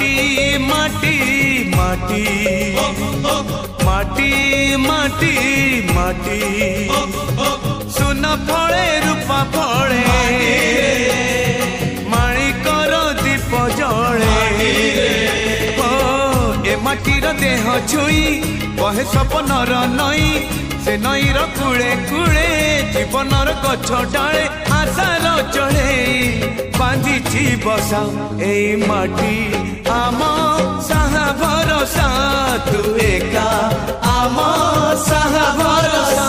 माटी माटी माटी माटी माटी माटी सुन फले रूपा फले माणिकर दीप जले ए माटीर देह छुई कहे सपनर नई से नईर कूले कूले जीवनर गछ डाले आशार चढ़े बांधी बसा ए माटी आम साहा भरोसा तू एका आम साहा भरोसा।